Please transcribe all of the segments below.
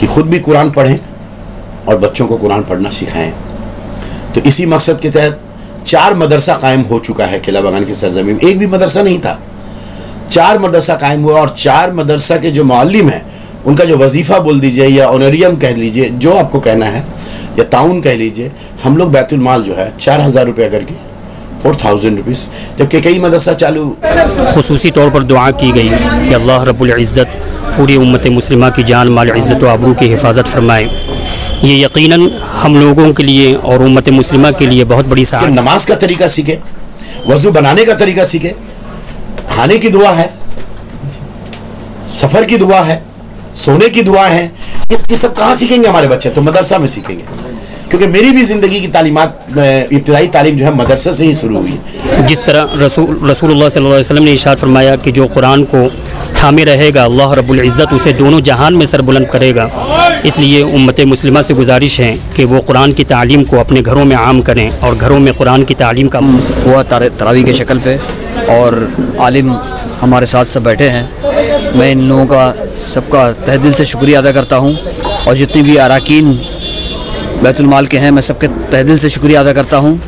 कि खुद भी कुरान पढ़ें और बच्चों को कुरान पढ़ना सिखाएं। तो इसी मकसद के तहत 4 मदरसा कायम हो चुका है किला बगान की सरजमीन में। एक भी मदरसा नहीं था, 4 मदरसा कायम हुआ, और 4 मदरसा के जो मुअल्लिम हैं उनका जो वजीफ़ा बोल दीजिए या ऑनरियम कह लीजिए, जो आपको कहना है, या ताउन कह लीजिए, हम लोग बैतुल माल जो है 4000 रुपये करके 4000 रुपीज़, जबकि कई मदरसा चालू। खुसूसी तौर पर दुआ की गई कि अल्लाह रब्बुल इज़्ज़त पूरी उम्मत मुस्लिमा की जान माल इज़्ज़त व आबरू की हिफाजत फरमाए। ये यकीनन हम लोगों के लिए और उम्मत मुस्लिमा के लिए बहुत बड़ी सआदत। नमाज का तरीका सीखे, वज़ू बनाने का तरीका सीखे, खाने की दुआ है, सफ़र की दुआ है, सोने की दुआ है, ये सब कहाँ सीखेंगे हमारे बच्चे? तो मदरसा में सीखेंगे, क्योंकि मेरी भी ज़िंदगी की तालीमात, इब्तिदाई तालीम जो है मदरसे से ही शुरू हुई है। जिस तरह रसूलुल्लाह सल्लल्लाहु अलैहि वसल्लम ने इरशाद फरमाया कि जो कुरान को थामे रहेगा अल्लाह रब्बुल इज़्ज़त उसे दोनों जहान में सरबुलंद करेगा। इसलिए उम्मत मुस्लिमा से गुजारिश है कि वो कुरान की तालीम को अपने घरों में आम करें और घरों में कुरान की तालीम का हुआ तरावी के शक्ल पे, और आलिम हमारे साथ सब बैठे हैं। मैं इन लोगों का सबका तहे दिल से शुक्रिया अदा करता हूँ, और जितनी भी अराकीन बैतुल माल के हैं मैं सबके तहे दिल से शुक्रिया अदा करता हूँ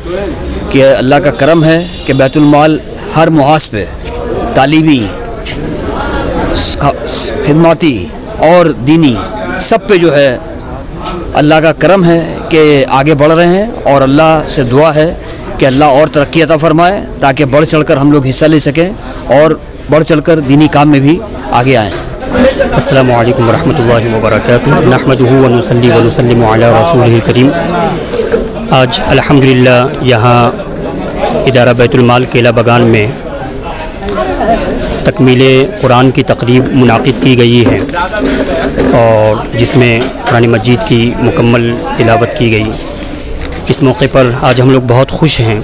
कि अल्लाह का करम है कि बैतुल माल हर मुहाज पे तालीमी, खिदमाती और दीनी सब पे जो है अल्लाह का करम है कि आगे बढ़ रहे हैं। और अल्लाह से दुआ है कि अल्लाह और तरक्की अता फरमाए ताकि बढ़ चढ़कर हम लोग हिस्सा ले सकें और बढ़ चढ़कर दीनी काम में भी आगे आएँ। अस्सलामु अलैकुम वरहमतुल्लाहि वबरकातुहू, नहमदुहू व नुसल्ली व नुसल्लिमु अला रसूलिल करीम। आज अल्हम्दुलिल्लाह यहाँ इदारा बैतुल माल किला बगान में तकमीले कुरान की तकरीब मुनाकिद की गई है, और जिसमें कुरान मजीद की मुकम्मल तिलावत की गई। इस मौके पर आज हम लोग बहुत खुश हैं,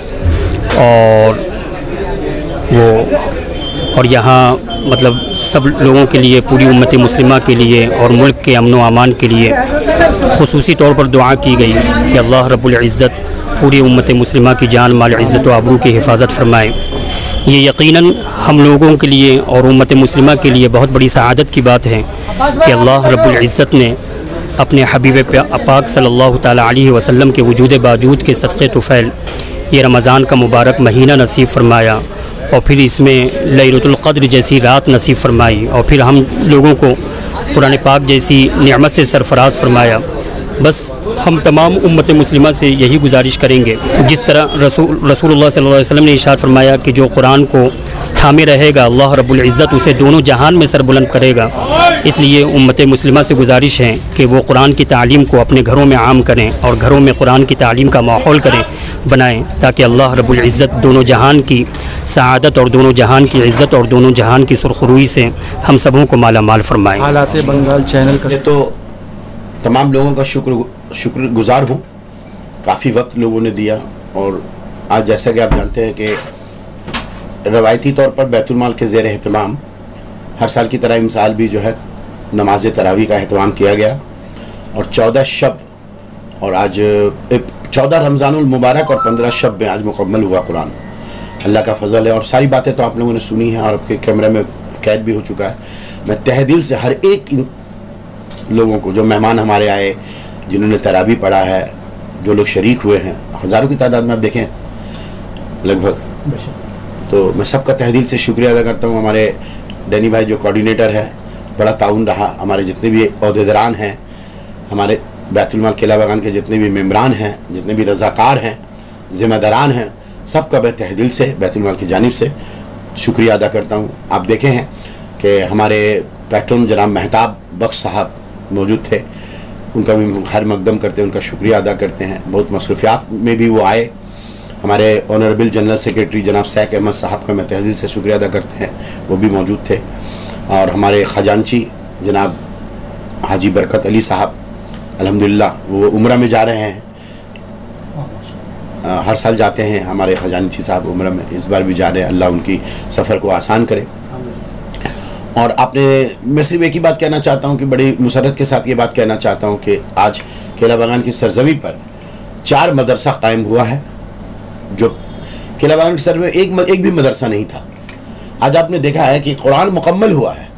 और यहाँ मतलब सब लोगों के लिए, पूरी उम्मत मुस्लिमा के लिए और मुल्क के अमन व अमान के लिए खुसूसी तौर पर दुआ की गई कि अल्लाह रब्बुल इज़्ज़त पूरी उम्मत मुस्लिमा की जान माल इज़्ज़त व आबरू की हिफाजत फरमाए। ये यकीनन हम लोगों के लिए और उम्मत मुस्लिमा के लिए बहुत बड़ी सआदत की बात है कि अल्लाह रब्बुल इज़्ज़त ने अपने हबीब पाक सल्लल्लाहु ताला अलैहि वसल्लम के वजूद बावजूद के सदक़े तुफ़ैल ये रमज़ान का मुबारक महीना नसीब फरमाया, और फिर इसमें लैलतुल क़द्र जैसी रात नसीब फरमाई, और फिर हम लोगों को कुरान पाक जैसी निअमत से सरफराज फरमाया। बस हम तमाम उम्मत मुस्लिमा से यही गुजारिश करेंगे, जिस तरह रसूलुल्लाह सल्लल्लाहु अलैहि वसल्लम ने इरशाद फरमाया कि जो कुरान को थामे रहेगा अल्लाह रब्बुल इज़्ज़त उसे दोनों जहान में सरबुलंद करेगा। इसलिए उम्मत मुस्लिमा से गुजारिश है कि वो कुरान की तालीम को अपने घरों में आम करें और घरों में कुरान की तालीम का माहौल बनाएं, ताकि अल्लाह रब्बुल इज़्ज़त दोनों जहान की सआदत और दोनों जहान की इज़्ज़त और दोनों जहान की सुरखरुई से हम सबों को माला माल फरमाएँ। हालात बंगाल चैनल का तो तमाम लोगों का शुक्रगुजार हूँ, काफ़ी वक्त लोगों ने दिया। और आज जैसा कि आप जानते हैं कि रवायती तौर पर बैतुल माल के ज़ेर एहतमाम हर साल की तरह इस साल भी जो है नमाज तरावी का अहतमाम किया गया, और 14 शब और आज 14 रमज़ानुल मुबारक और 15 शब में आज मुकम्मल हुआ कुरान। अल्लाह का फजल है, और सारी बातें तो आप लोगों ने सुनी हैं और आपके कैमरे में कैद भी हो चुका है। मैं तहे दिल से हर एक लोगों को, जो मेहमान हमारे आए, जिन्होंने तरावी पढ़ा है, जो लोग शरीक हुए हैं, हज़ारों की तादाद में आप देखें लगभग, तो मैं सबका तहे दिल से शुक्रिया अदा करता हूँ। हमारे डैनी भाई जो कोऑर्डिनेटर है, बड़ा ताउन रहा। हमारे जितने भी ओहदेदारान हैं, हमारे बैतुल माल किला बगान के जितने भी मेम्बरान हैं, जितने भी रज़ाकार हैं, ज़िम्मेदारान हैं, सबका मैं तहे दिल से बैतुल माल की जानिब से शुक्रिया अदा करता हूँ। आप देखे हैं कि हमारे पैट्रन जनाब मेहताब बख्श साहब मौजूद थे, उनका भी हर मकदम करते हैं, उनका शुक्रिया अदा करते हैं। बहुत मसरूफियात में भी वो आए। हमारे ऑनरेबल जनरल सेक्रेटरी जनाब सैक अहमद साहब का मैं तहे दिल से शुक्रिया अदा करते हैं, वो भी मौजूद थे। और हमारे ख़जानची जनाब हाजी बरकत अली साहब, अल्हम्दुलिल्लाह वो उम्रा में जा रहे हैं, हर साल जाते हैं हमारे ख़जानची साहब उम्रा में, इस बार भी जा रहे हैं। अल्लाह उनकी सफ़र को आसान करे। और आपने, मैं सिर्फ एक ही बात कहना चाहता हूँ कि बड़ी मुसरत के साथ ये बात कहना चाहता हूँ कि आज किला बगान की सरजमी पर 4 मदरसा कायम हुआ है, जो किला बगान की सरजमी में एक भी मदरसा नहीं था। आज आपने देखा है कि कुरान मुकम्मल हुआ है,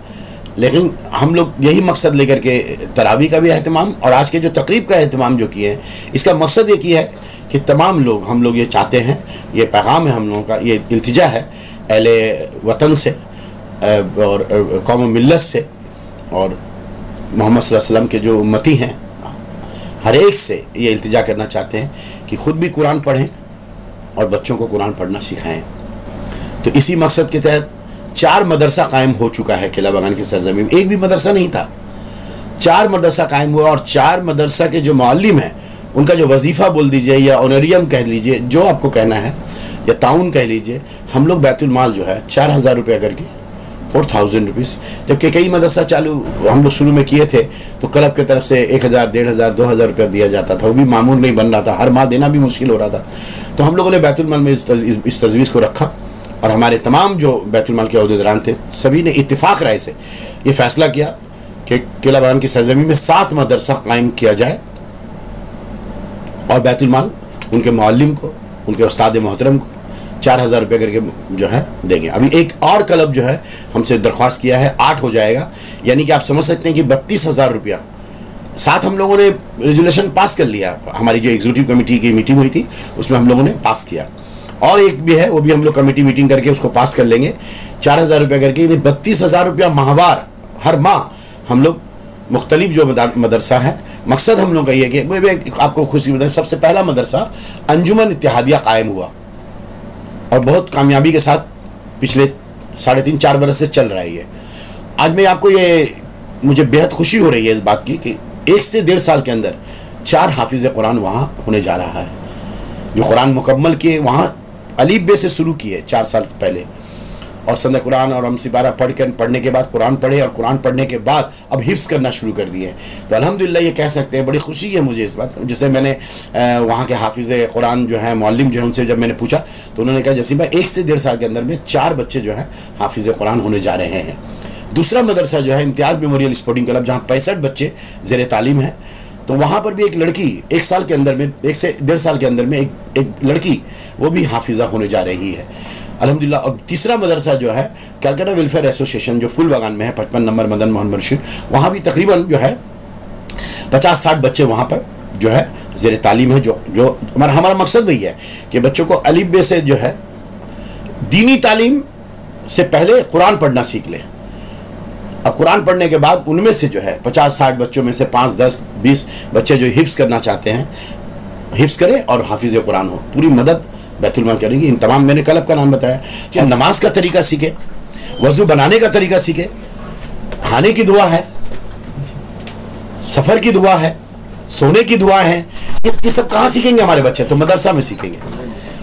लेकिन हम लोग यही मकसद लेकर के तरावी का भी अहतमाम और आज के जो तकरीब का अहतमाम जो किए हैं, इसका मकसद ये किया है कि तमाम लोग, हम लोग ये चाहते हैं, ये पैगाम है हम लोगों का, ये इल्तिजा है अहले वतन से और कौम मिल्लत से और मोहम्मद सल्लल्लाहु अलैहि वसल्लम के जो उम्मती हैं, हर एक से ये इल्तिजा करना चाहते हैं कि ख़ुद भी कुरान पढ़ें और बच्चों को कुरान पढ़ना सिखाएं। तो इसी मकसद के तहत 4 मदरसा कायम हो चुका है किला बगान की सरजमीन में। एक भी मदरसा नहीं था, 4 मदरसा कायम हुआ और 4 मदरसा के जो मुअल्लिम हैं उनका जो वजीफ़ा बोल दीजिए या ऑनरियम कह लीजिए, जो आपको कहना है, या ताउन कह लीजिए, हम लोग बैतुल माल जो है 4000 रुपया करके 4000 रुपीज़, जबकि कई मदरसा चालू हम लोग शुरू में किए थे तो क्लब की तरफ से 1000, 1500, 2000 रुपया दिया जाता था, वो भी मामूल नहीं बन रहा था, हर माह देना भी मुश्किल हो रहा था। तो हम लोगों ने बैतुल माल में इस तजवीज़ को रखा और हमारे तमाम जो बैतुल माल के अहदेदारान थे सभी ने इत्तिफाक राय से ये फ़ैसला किया कि किला बगान की सरजमीन में 7 मदरसा कायम किया जाए और बैतुल माल उनके मुअल्लिम को, उनके उस्ताद मोहतरम को 4000 रुपये करके जो है देंगे। अभी एक और क्लब जो है हमसे दरख्वास्त किया है, 8 हो जाएगा, यानी कि आप समझ सकते हैं कि 32,000 रुपया। साथ हम लोगों ने रेजोल्यूशन पास कर लिया, हमारी जो एग्जीक्यूटिव कमेटी की मीटिंग हुई थी उसमें हम लोगों ने पास किया, और एक भी है वो भी हम लोग कमेटी मीटिंग करके उसको पास कर लेंगे। 4000 रुपये करके 32,000 रुपया माहवार हर माह हम लोग मुख्तलिफ जो मदरसा है, मकसद हम लोग का ये कि आपको खुशी बता, सबसे पहला मदरसा अंजुमन इत्तेहादिया कायम हुआ और बहुत कामयाबी के साथ पिछले 3.5-4 बरस से चल रहा है ये। आज मैं आपको ये, मुझे बेहद खुशी हो रही है इस बात की कि 1 से 1.5 साल के अंदर 4 हाफिज़ कुरान वहाँ होने जा रहा है, जो कुरान मुकम्मल किए, वहाँ अलीफ बे से शुरू किए 4 साल पहले, और संद कुरान और हमसिपारा पढ़ने के बाद कुरान पढ़े और कुरान पढ़ने के बाद अब हिफ्ज़ करना शुरू कर दिए। तो अल्हम्दुलिल्लाह ये कह सकते हैं, बड़ी खुशी है मुझे इस बात। जैसे मैंने वहाँ के हाफिज़ कुरान जो है मुअल्लिम जो है उनसे जब मैंने पूछा तो उन्होंने कहा जसीम भाई 1 से 1.5 साल के अंदर में 4 बच्चे जो है हाफिज़ कुरान होने जा रहे हैं। दूसरा मदरसा जो है इम्तियाज़ मेमोरियल स्पोर्टिंग क्लब, जहाँ 65 बच्चे ज़ेर तालीम हैं, तो वहाँ पर भी एक लड़की 1 साल के अंदर में, 1 से 1.5 साल के अंदर में एक लड़की वो भी हाफिज़ा होने जा रही है अल्हम्दुलिल्लाह। और तीसरा मदरसा जो है कलकत्ता वेलफेयर एसोसिएशन जो फुल बागान में है, 55 नंबर मदन मोहन मुर्शिद, वहाँ भी तकरीबन जो है 50-60 बच्चे वहाँ पर जो है ज़ेर तालीम है। जो हमारा मकसद वही है कि बच्चों को अलीफ बे से जो है दीनी तालीम से पहले कुरान पढ़ना सीख लें। अब कुरान पढ़ने के बाद उनमें से जो है 50-60 बच्चों में से 5, 10, 20 बच्चे जो हिफ्ज़ करना चाहते हैं हिफ्ज़ करें और हाफिज़ कुरान हो, पूरी मदद बैतुल माल करेंगे। इन तमाम, मैंने क्लब का नाम बताया, चाहे नमाज का तरीका सीखे, वज़ू बनाने का तरीका सीखे, खाने की दुआ है, सफ़र की दुआ है, सोने की दुआ है, ये सब कहाँ सीखेंगे हमारे बच्चे? तो मदरसा में सीखेंगे,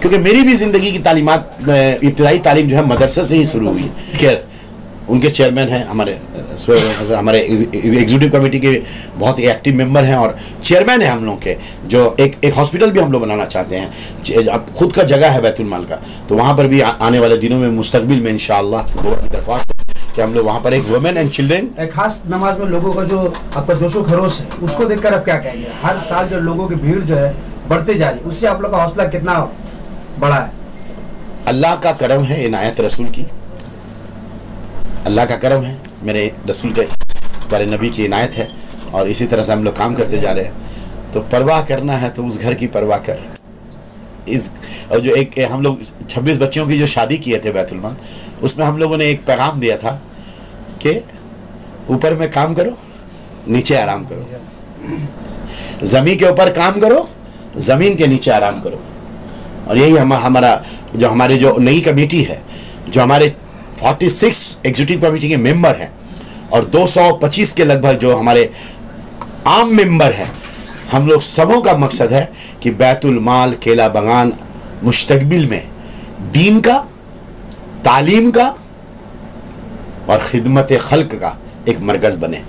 क्योंकि मेरी भी ज़िंदगी की तालीमात, इब्तिदाई तालीम जो है मदरसे से ही शुरू हुई है। खैर, उनके चेयरमैन हैं हमारे एग्जीक्यूटिव कमेटी के बहुत ही एक्टिव मेंबर हैं और चेयरमैन हैं हम लोग के, जो एक हॉस्पिटल भी हम लोग बनाना चाहते हैं। अब खुद का जगह है बैतुल माल का, तो वहाँ पर भी आने वाले दिनों में मुस्तकबिल में इंशाअल्लाह दुआ की दरख्वास्त है कि हम लोग वहाँ पर एक वुमेन एंड चिल्ड्रेन, एक खास नमाज में लोगों का जो आपका जोशो खरोश है उसको देखकर आप क्या कहेंगे? हर साल जो लोगों की भीड़ जो है बढ़ते जा रही है, उससे आप लोग का हौसला कितना बड़ा है? अल्लाह का करम है, इनायत रसूल की, अल्लाह का करम है, मेरे रसूल के प्यारे नबी की इनायत है, और इसी तरह से हम लोग काम करते जा रहे हैं। तो परवाह करना है तो उस घर की परवाह कर। और जो एक हम लोग 26 बच्चों की जो शादी किए थे बैतुल माल, उसमें हम लोगों ने एक पैगाम दिया था कि ऊपर में काम करो, नीचे आराम करो, ज़मीन के ऊपर काम करो, ज़मीन के नीचे आराम करो। और यही हमारी जो नई कमेटी है, जो हमारे 46 एग्जीक्यूटिव कमेटी के मेंबर हैं और 225 के लगभग जो हमारे आम मेंबर हैं, हम लोग सबों का मकसद है कि बैतुल माल किला बगान मुस्तकबिल में दीन का, तालीम का और खिदमत खल्क का एक मरकज़ बने।